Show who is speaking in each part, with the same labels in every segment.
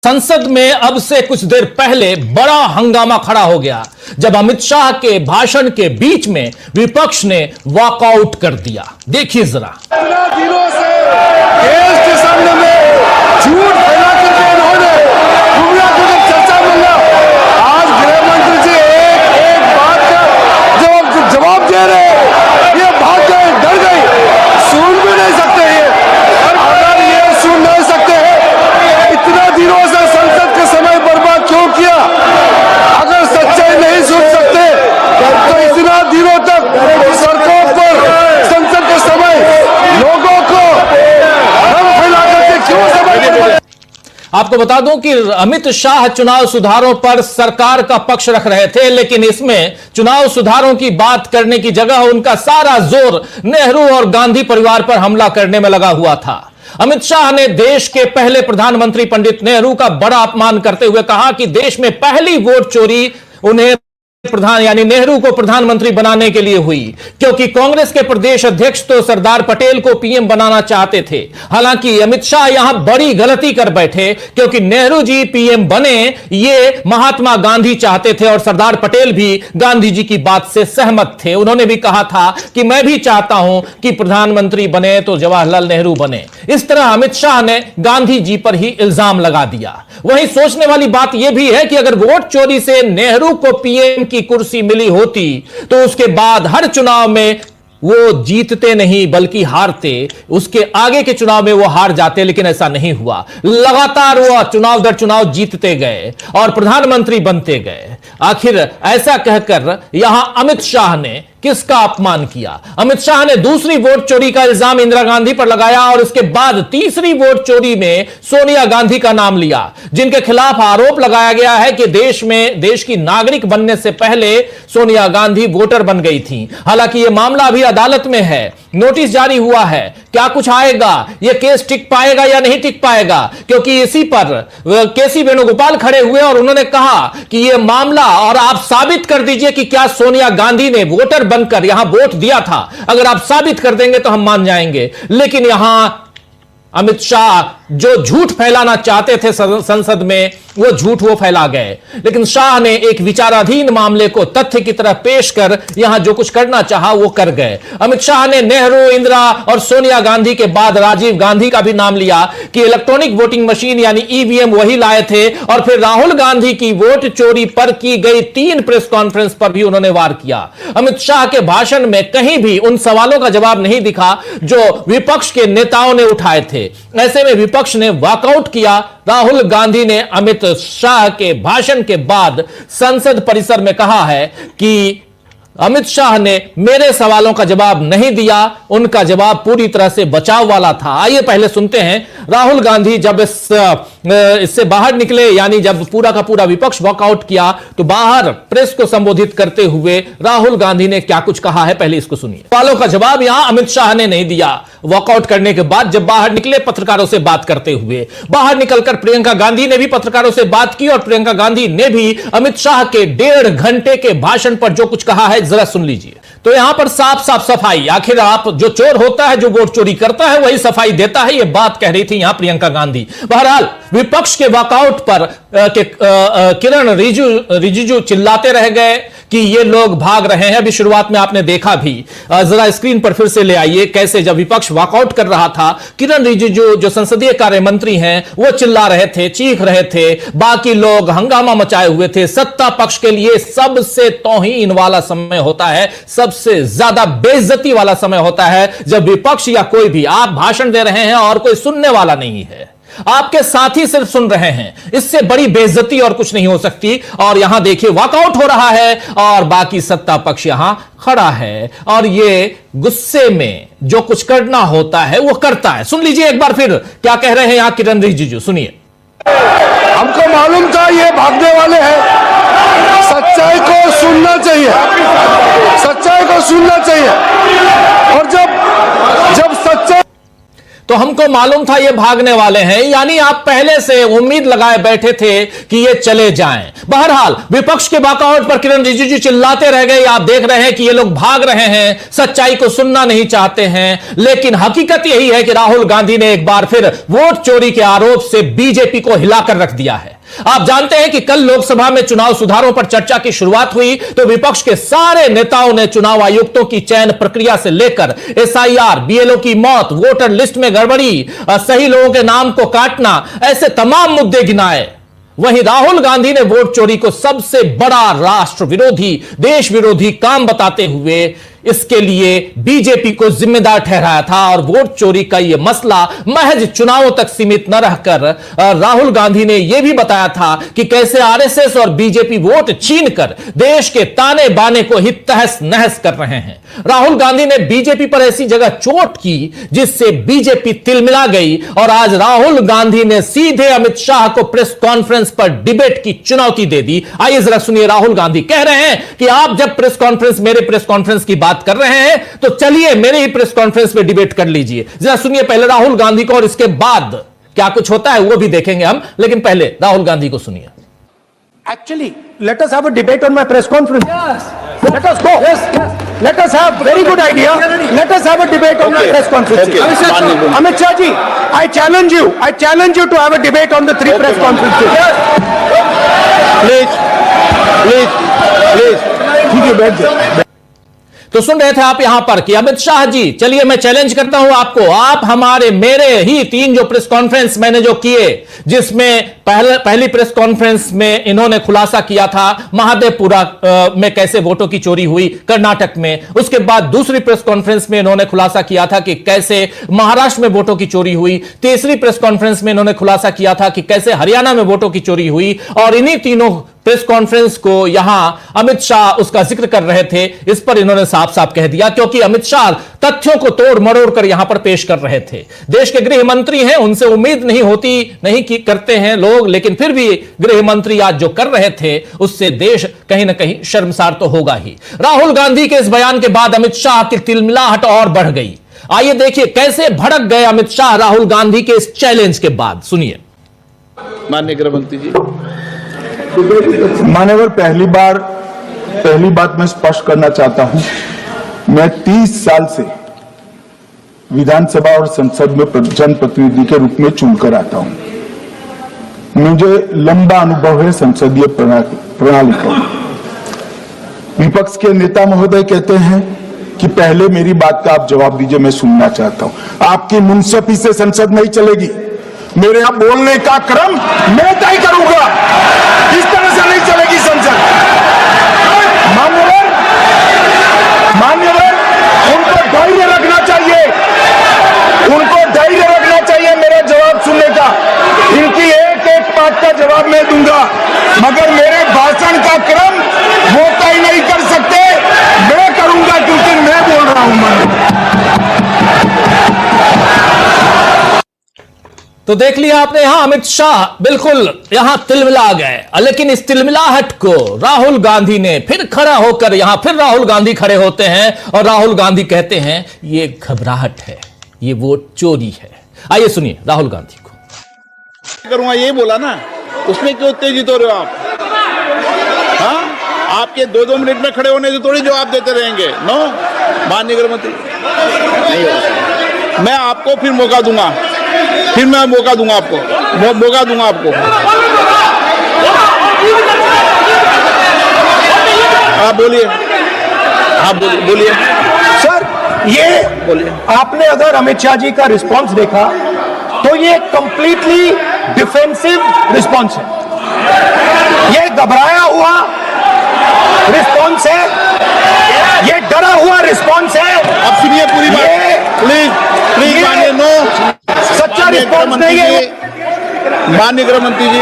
Speaker 1: संसद में अब से कुछ देर पहले बड़ा हंगामा खड़ा हो गया जब अमित शाह के भाषण के बीच में विपक्ष ने वॉकआउट कर दिया। देखिए जरा।
Speaker 2: दिनों से देश के सामने में झूठ फैला करके इन्होंने गुमराह करके चर्चा मिला। आज गृह मंत्री जी एक बात का जवाब दे रहे हैं, ये भाग गए, डर गए, सुन भी नहीं सकते ये। अगर ये सुन नहीं सकते हैं, इतना दिनों से संसद का समय बर्बाद क्यों किया? अगर सच्चाई नहीं सुन सकते तो इतना दिनों तक सड़कों पर संसद के समय लोगों को रंग फैला करके क्यों समय?
Speaker 1: आपको बता दूं कि अमित शाह चुनाव सुधारों पर सरकार का पक्ष रख रहे थे, लेकिन इसमें चुनाव सुधारों की बात करने की जगह उनका सारा जोर नेहरू और गांधी परिवार पर हमला करने में लगा हुआ था। अमित शाह ने देश के पहले प्रधानमंत्री पंडित नेहरू का बड़ा अपमान करते हुए कहा कि देश में पहली वोट चोरी उन्हें यानी नेहरू को प्रधानमंत्री बनाने के लिए हुई, क्योंकि कांग्रेस के प्रदेश अध्यक्ष तो सरदार पटेल को पीएम बनाना चाहते थे। हालांकि अमित शाह यहां बड़ी गलती कर बैठे, क्योंकि नेहरू जी पीएम बने ये महात्मा गांधी चाहते थे और सरदार पटेल भी गांधी जी की बात से सहमत थे। उन्होंने भी कहा था कि मैं भी चाहता हूं कि प्रधानमंत्री बने तो जवाहरलाल नेहरू बने। इस तरह अमित शाह ने गांधी जी पर ही इल्जाम लगा दिया। वहीं सोचने वाली बात यह भी है कि अगर वोट चोरी से नेहरू को पीएम की कुर्सी मिली होती तो उसके बाद हर चुनाव में वो जीतते नहीं बल्कि हारते, उसके आगे के चुनाव में वो हार जाते, लेकिन ऐसा नहीं हुआ। लगातार वो चुनाव दर चुनाव जीतते गए और प्रधानमंत्री बनते गए। आखिर ऐसा कहकर यहां अमित शाह ने किसका अपमान किया? अमित शाह ने दूसरी वोट चोरी का इल्जाम इंदिरा गांधी पर लगाया और उसके बाद तीसरी वोट चोरी में सोनिया गांधी का नाम लिया, जिनके खिलाफ आरोप लगाया गया है कि देश की नागरिक बनने से पहले सोनिया गांधी वोटर बन गई थी। हालांकि यह मामला अभी अदालत में है, नोटिस जारी हुआ है। क्या कुछ आएगा, यह केस टिक पाएगा या नहीं टिक पाएगा, क्योंकि इसी पर केसी वेणुगोपाल खड़े हुए और उन्होंने कहा कि यह मामला और आप साबित कर दीजिए कि क्या सोनिया गांधी ने वोटर बनकर यहां वोट दिया था। अगर आप साबित कर देंगे तो हम मान जाएंगे। लेकिन यहां अमित शाह जो झूठ फैलाना चाहते थे संसद में, वो झूठ वो फैला गए। लेकिन शाह ने एक विचाराधीन मामले को तथ्य की तरह पेश कर यहां जो कुछ करना चाहा वो कर गए। अमित शाह ने नेहरू, इंदिरा और सोनिया गांधी के बाद राजीव गांधी का भी नाम लिया कि इलेक्ट्रॉनिक वोटिंग मशीन यानी ईवीएम वही लाए थे, और फिर राहुल गांधी की वोट चोरी पर की गई 3 प्रेस कॉन्फ्रेंस पर भी उन्होंने वार किया। अमित शाह के भाषण में कहीं भी उन सवालों का जवाब नहीं दिखा जो विपक्ष के नेताओं ने उठाए थे। ऐसे में विपक्ष ने वॉकआउट किया। राहुल गांधी ने अमित शाह के भाषण के बाद संसद परिसर में कहा है कि अमित शाह ने मेरे सवालों का जवाब नहीं दिया, उनका जवाब पूरी तरह से बचाव वाला था। आइए पहले सुनते हैं राहुल गांधी जब इससे बाहर निकले, यानी जब पूरा का पूरा विपक्ष वॉकआउट किया तो बाहर प्रेस को संबोधित करते हुए राहुल गांधी ने क्या कुछ कहा है, पहले इसको सुनिए। सवालों का जवाब यहां अमित शाह ने नहीं दिया। वॉकआउट करने के बाद जब बाहर निकले पत्रकारों से बात करते हुए, बाहर निकलकर प्रियंका गांधी ने भी पत्रकारों से बात की और प्रियंका गांधी ने भी अमित शाह के 1.5 घंटे के भाषण पर जो कुछ कहा है जरा सुन लीजिए। तो यहां पर साफ साफ सफाई, आखिर आप जो चोर होता है, जो वोट चोरी करता है, वही सफाई देता है, यह बात कह रही थी यहां प्रियंका गांधी। बहरहाल विपक्ष के वॉकआउट पर किरण रिजिजू चिल्लाते रह गए कि ये लोग भाग रहे हैं। अभी शुरुआत में आपने देखा भी, जरा स्क्रीन पर फिर से ले आइए, कैसे जब विपक्ष वॉकआउट कर रहा था किरण रिजिजू जो संसदीय कार्य मंत्री हैं वो चिल्ला रहे थे, चीख रहे थे, बाकी लोग हंगामा मचाए हुए थे। सत्ता पक्ष के लिए सबसे तौहीन वाला समय होता है, सबसे ज्यादा बेइज्जती वाला समय होता है जब विपक्ष या कोई भी, आप भाषण दे रहे हैं और कोई सुनने वाला नहीं है, आपके साथी सिर्फ सुन रहे हैं। इससे बड़ी बेइज्जती और कुछ नहीं हो सकती। और यहां देखिए वॉकआउट हो रहा है और बाकी सत्ता पक्ष यहां खड़ा है और ये गुस्से में जो कुछ करना होता है वो करता है। सुन लीजिए एक बार फिर क्या कह रहे हैं यहां किरण रिजिजू, सुनिए।
Speaker 2: हमको मालूम था ये भागने वाले हैं, सच्चाई को सुनना चाहिए, सच्चाई को सुनना चाहिए। और जब सच्चाई,
Speaker 1: तो हमको मालूम था ये भागने वाले हैं, यानी आप पहले से उम्मीद लगाए बैठे थे कि ये चले जाएं। बहरहाल विपक्ष के बाकावट पर किरण रिजिजू चिल्लाते रह गए, आप देख रहे हैं कि ये लोग भाग रहे हैं, सच्चाई को सुनना नहीं चाहते हैं। लेकिन हकीकत यही है कि राहुल गांधी ने एक बार फिर वोट चोरी के आरोप से बीजेपी को हिलाकर रख दिया है। आप जानते हैं कि कल लोकसभा में चुनाव सुधारों पर चर्चा की शुरुआत हुई तो विपक्ष के सारे नेताओं ने चुनाव आयुक्तों की चयन प्रक्रिया से लेकर एसआईआर, बीएलओ की मौत, वोटर लिस्ट में गड़बड़ी, सही लोगों के नाम को काटना, ऐसे तमाम मुद्दे गिनाए। वहीं राहुल गांधी ने वोट चोरी को सबसे बड़ा राष्ट्र विरोधी, देश विरोधी काम बताते हुए इसके लिए बीजेपी को जिम्मेदार ठहराया था और वोट चोरी का यह मसला महज चुनावों तक सीमित न रहकर राहुल गांधी ने यह भी बताया था कि कैसे आरएसएस और बीजेपी वोट छीनकर देश के ताने बाने को ही तहस नहस कर रहे हैं। राहुल गांधी ने बीजेपी पर ऐसी जगह चोट की जिससे बीजेपी तिलमिला गई और आज राहुल गांधी ने सीधे अमित शाह को प्रेस कॉन्फ्रेंस पर डिबेट की चुनौती दे दी। आइए जरा सुनिए, राहुल गांधी कह रहे हैं कि आप जब मेरे प्रेस कॉन्फ्रेंस की बात कर रहे हैं तो चलिए मेरे ही प्रेस कॉन्फ्रेंस में डिबेट कर लीजिए। जरा सुनिए पहले राहुल गांधी को और इसके बाद क्या कुछ होता है वो भी देखेंगे हम, लेकिन पहले राहुल गांधी को सुनिए।
Speaker 3: Actually, let us have a debate on my press conference. Yes. Let us go. Yes. Let us have very good idea. Let us have a debate on my press conference.
Speaker 2: Okay.
Speaker 3: Amit Shah ji, I challenge you. I challenge you to have a debate on the three press conferences.
Speaker 2: Please. ठीक है, बैठ जाओ।
Speaker 1: तो सुन रहे थे आप यहां पर कि अमित शाह जी, चलिए मैं चैलेंज करता हूं आपको, आप मेरे ही 3 जो प्रेस कॉन्फ्रेंस मैंने जो किए, जिसमें पहली प्रेस कॉन्फ्रेंस में इन्होंने खुलासा किया था महादेवपुरा में कैसे वोटों की चोरी हुई कर्नाटक में, उसके बाद दूसरी प्रेस कॉन्फ्रेंस में इन्होंने खुलासा किया था कि कैसे महाराष्ट्र में वोटों की चोरी हुई, तीसरी प्रेस कॉन्फ्रेंस में इन्होंने खुलासा किया था कि कैसे हरियाणा में वोटों की चोरी हुई, और इन्हीं तीनों प्रेस कॉन्फ्रेंस को यहां अमित शाह उसका जिक्र कर रहे थे। इस पर इन्होंने साफ साफ कह दिया, क्योंकि अमित शाह तथ्यों को तोड़ मरोड़ कर यहां पर पेश कर रहे थे। देश के गृह मंत्री हैं, उनसे उम्मीद नहीं की करते हैं लोग, लेकिन फिर भी गृह मंत्री आज जो कर रहे थे उससे देश कहीं ना कहीं शर्मसार तो होगा ही। राहुल गांधी के इस बयान के बाद अमित शाह की तिलमिलाहट और बढ़ गई। आइए देखिए कैसे भड़क गए अमित शाह राहुल गांधी के इस चैलेंज के बाद, सुनिए।
Speaker 2: माननीय गृह मंत्री जी,
Speaker 4: मान्यवर, पहली बात मैं स्पष्ट करना चाहता हूं, मैं 30 साल से विधानसभा और संसद में जनप्रतिनिधि के रूप में चुनकर आता हूं। मुझे लंबा अनुभव है संसदीय प्रणाली का। विपक्ष के नेता महोदय कहते हैं कि पहले मेरी बात का आप जवाब दीजिए, मैं सुनना चाहता हूं। आपकी मुंसफी से संसद नहीं चलेगी, मेरे यहां बोलने का क्रम मैं तय करूंगा, इस तरह से नहीं चलेगी संसद। मान्यवर, उनको धैर्य रखना चाहिए, मेरा जवाब सुनने का। इनकी एक एक बात का जवाब मैं दूंगा, मगर मेरे भाषण का क्रम वो तय नहीं कर सकते, मैं करूंगा, क्योंकि मैं बोल रहा हूं।
Speaker 1: तो देख लिया आपने, यहां अमित शाह बिल्कुल यहां तिलमिला गए, लेकिन इस तिलमिलाहट को राहुल गांधी ने फिर खड़ा होकर फिर राहुल गांधी खड़े होते हैं और राहुल गांधी कहते हैं ये घबराहट है, ये वोट चोरी है। आइए सुनिए राहुल गांधी को।
Speaker 2: करूंगा यही बोला ना, उसमें क्यों उत्तेजित हो रहे हो आप? हाँ, आपके 2-2 मिनट में खड़े होने से थोड़ी जवाब देते रहेंगे। नो, माननीय गृह मंत्री, मैं आपको फिर मौका दूंगा, आपको मौका दूंगा आपको। आप बोलिए
Speaker 3: सर, ये
Speaker 2: बोलिए।
Speaker 3: आपने अगर अमित शाह जी का रिस्पांस देखा तो ये कंप्लीटली डिफेंसिव रिस्पांस है, ये घबराया हुआ रिस्पांस है, ये डरा हुआ रिस्पांस है।
Speaker 2: अब सुनिए पूरी बात, प्लीज मानिए। नो,
Speaker 3: सच्चा रिस्पांस नहीं है।
Speaker 2: माननीय गृह मंत्री जी,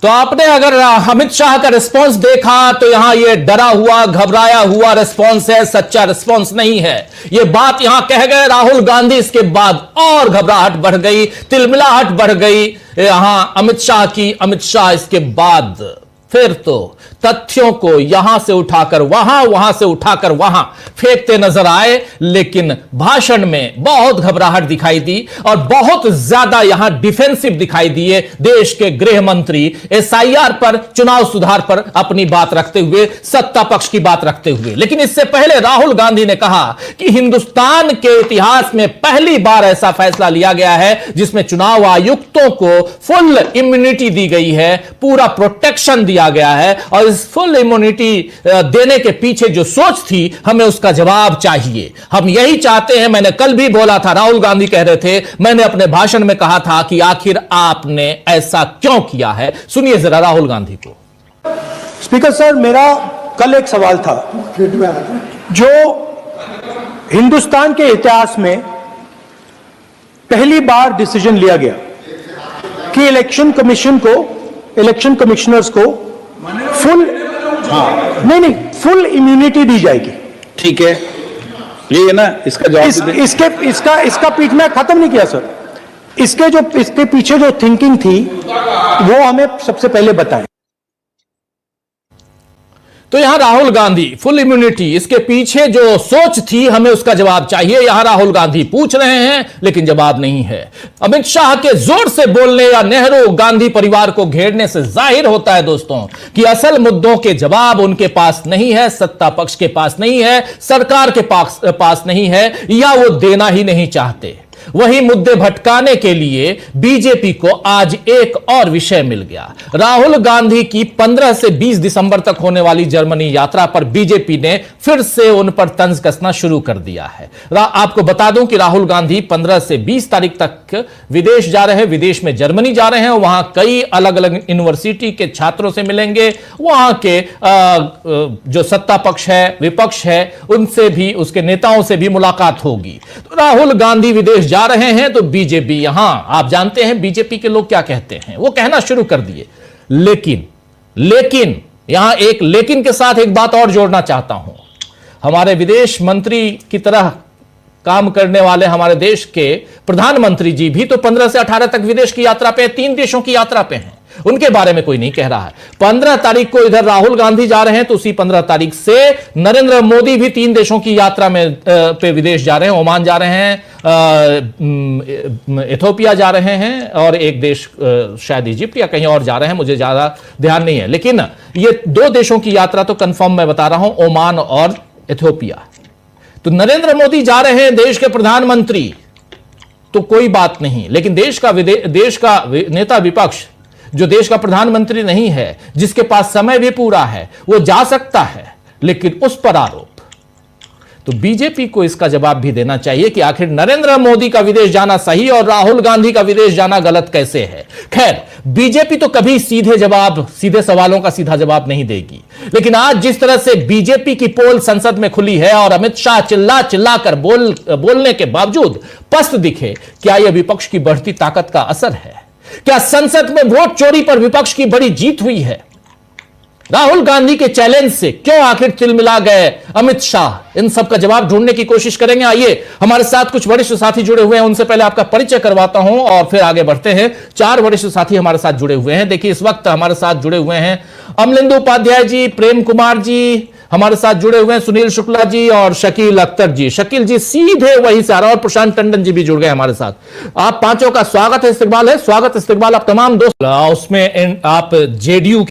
Speaker 1: तो आपने अगर अमित शाह का रिस्पांस देखा तो यहां ये डरा हुआ घबराया हुआ रिस्पांस है, सच्चा रिस्पांस नहीं है। ये बात यहां कह गए राहुल गांधी, इसके बाद और घबराहट बढ़ गई, तिलमिलाहट बढ़ गई यहां अमित शाह की। अमित शाह इसके बाद फिर तो तथ्यों को यहां से उठाकर वहां, वहां से उठाकर वहां फेंकते नजर आए, लेकिन भाषण में बहुत घबराहट दिखाई दी और बहुत ज्यादा यहां डिफेंसिव दिखाई दिए देश के गृह मंत्री एसआईआर पर, चुनाव सुधार पर अपनी बात रखते हुए, सत्ता पक्ष की बात रखते हुए। लेकिन इससे पहले राहुल गांधी ने कहा कि हिंदुस्तान के इतिहास में पहली बार ऐसा फैसला लिया गया है जिसमें चुनाव आयुक्तों को फुल इम्यूनिटी दी गई है, पूरा प्रोटेक्शन दिया गया है, और इस फुल इम्यूनिटी देने के पीछे जो सोच थी, हमें उसका जवाब चाहिए। हम यही चाहते हैं। मैंने कल भी बोला था, राहुल गांधी कह रहे थे, मैंने अपने भाषण में कहा था कि आखिर आपने ऐसा क्यों किया है। सुनिए जरा राहुल गांधी को।
Speaker 3: स्पीकर सर, मेरा कल एक सवाल था जो हिंदुस्तान के इतिहास में पहली बार डिसीजन लिया गया कि इलेक्शन कमिश्नर्स को फुल फुल इम्यूनिटी दी जाएगी।
Speaker 2: ठीक है, ये है ना, इसका जवाब
Speaker 3: इसका पीठ में खत्म नहीं किया सर। इसके पीछे जो थिंकिंग थी वो हमें सबसे पहले बताएं।
Speaker 1: तो यहां राहुल गांधी फुल इम्यूनिटी, इसके पीछे जो सोच थी, हमें उसका जवाब चाहिए। यहां राहुल गांधी पूछ रहे हैं लेकिन जवाब नहीं है। अमित शाह के जोर से बोलने या नेहरू गांधी परिवार को घेरने से जाहिर होता है दोस्तों कि असल मुद्दों के जवाब उनके पास नहीं है, सत्ता पक्ष के पास नहीं है, सरकार के पास नहीं है, या वो देना ही नहीं चाहते। वही मुद्दे भटकाने के लिए बीजेपी को आज एक और विषय मिल गया। राहुल गांधी की 15 से 20 दिसंबर तक होने वाली जर्मनी यात्रा पर बीजेपी ने फिर से उन पर तंज कसना शुरू कर दिया है। आपको बता दूं कि राहुल गांधी 15 से 20 तारीख तक विदेश जा रहे हैं, विदेश में जर्मनी जा रहे हैं। वहां कई अलग अलग यूनिवर्सिटी के छात्रों से मिलेंगे, वहां के जो सत्ता पक्ष है, विपक्ष है, उनसे भी, उसके नेताओं से भी मुलाकात होगी। तो राहुल गांधी विदेश जा रहे हैं तो बीजेपी, यहां आप जानते हैं बीजेपी के लोग क्या कहते हैं, वो कहना शुरू कर दिए। लेकिन यहां एक लेकिन के साथ एक बात और जोड़ना चाहता हूं। हमारे विदेश मंत्री की तरह काम करने वाले हमारे देश के प्रधानमंत्री जी भी तो 15 से 18 तक विदेश की यात्रा पे, 3 देशों की यात्रा पे हैं। उनके बारे में कोई नहीं कह रहा है। 15 तारीख को इधर राहुल गांधी जा रहे हैं तो उसी 15 तारीख से नरेंद्र मोदी भी 3 देशों की यात्रा में पे विदेश जा रहे हैं। ओमान जा रहे हैं, इथोपिया जा रहे हैं, और एक देश शायद इजिप्ट या कहीं और जा रहे हैं, मुझे ज्यादा ध्यान नहीं है। लेकिन ये 2 देशों की यात्रा तो कंफर्म मैं बता रहा हूं, ओमान और इथोपिया। तो नरेंद्र मोदी जा रहे हैं, देश के प्रधानमंत्री, तो कोई बात नहीं। लेकिन देश का नेता विपक्ष, जो देश का प्रधानमंत्री नहीं है, जिसके पास समय भी पूरा है, वो जा सकता है, लेकिन उस पर आरोप। तो बीजेपी को इसका जवाब भी देना चाहिए कि आखिर नरेंद्र मोदी का विदेश जाना सही और राहुल गांधी का विदेश जाना गलत कैसे है। खैर, बीजेपी तो कभी सीधे सवालों का सीधा जवाब नहीं देगी। लेकिन आज जिस तरह से बीजेपी की पोल संसद में खुली है और अमित शाह चिल्ला कर बोलने के बावजूद पस्त दिखे, क्या यह विपक्ष की बढ़ती ताकत का असर है? क्या संसद में वोट चोरी पर विपक्ष की बड़ी जीत हुई है? राहुल गांधी के चैलेंज से क्यों आखिर तिलमिला गए अमित शाह? इन सब का जवाब ढूंढने की कोशिश करेंगे। आइए, हमारे साथ कुछ वरिष्ठ साथी जुड़े हुए हैं, उनसे पहले आपका परिचय करवाता हूं और फिर आगे बढ़ते हैं। 4 वरिष्ठ साथी हमारे साथ जुड़े हुए हैं। देखिए, इस वक्त हमारे साथ जुड़े हुए हैं अमलिंदु उपाध्याय जी, प्रेम कुमार जी हमारे साथ जुड़े हुए हैं, सुनील शुक्ला जी और शकील अख्तर जी। शकील जी सीधे वहीं से आ रहा, और प्रशांत टंडन जी भी जुड़ गए हमारे साथ। आप पांचों का स्वागत है, इस्तकबाल है, स्वागत इस्तकबाल आप तमाम दोस्त। उसमें आप जेडीयू